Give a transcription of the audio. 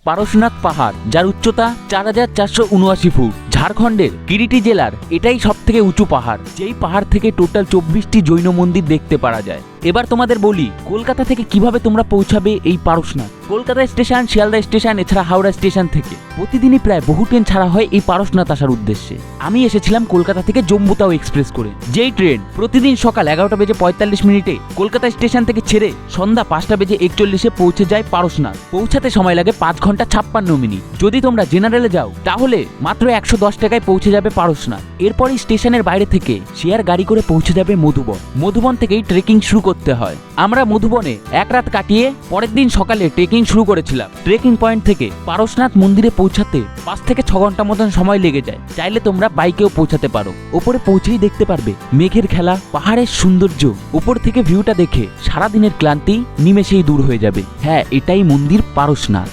পারশনাথ পাহাড়, যার উচ্চতা 4479 ফুট। ঝাড়খণ্ডের কিরিটি জেলার এটাই সব থেকে উঁচু পাহাড়, যেই পাহাড় থেকে টোটাল 24টি জৈন মন্দির দেখতে পারা যায়। এবার তোমাদের বলি কলকাতা থেকে কিভাবে তোমরা পৌঁছাবে এই পারশনাথ। কলকাতা স্টেশন, শিয়ালদা স্টেশন, এছাড়া হাওড়া স্টেশন থেকে প্রতিদিনই প্রায় বহু ট্রেন ছাড়া হয় এই পারশনাথ আসার উদ্দেশ্যে। আমি এসেছিলাম কলকাতা থেকে জম্মুতাও এক্সপ্রেস করে, যেই ট্রেন প্রতিদিন সকাল 11:45 কলকাতা স্টেশন থেকে ছেড়ে সন্ধ্যা 5:41 পৌঁছে যায় পারশনাথ। পৌঁছাতে সময় লাগে 5 ঘন্টা 56 মিনিট। যদি তোমরা জেনারেলে যাও তাহলে মাত্র 110 টাকায় পৌঁছে যাবে পারশনাথ। এরপরই স্টেশনের বাইরে থেকে শেয়ার গাড়ি করে পৌঁছে যাবে মধুবন। মধুবন থেকেই ট্রেকিং শুরু করতে হয়। আমরা মধুবনে এক রাত কাটিয়ে পরের দিন সকালে ট্রেকিং শুরু করেছিলাম। ট্রেকিং পয়েন্ট থেকে পারশনাথ মন্দিরে পৌঁছাতে 5 থেকে 6 ঘন্টা মতন সময় লেগে যায়। চাইলে তোমরা বাইকেও পৌঁছাতে পারো। ওপরে পৌঁছেই দেখতে পারবে মেঘের খেলা, পাহাড়ের সৌন্দর্য। উপর থেকে ভিউটা দেখে সারাদিনের ক্লান্তি নিমেষেই দূর হয়ে যাবে। হ্যাঁ, এটাই মন্দির পারশনাথ।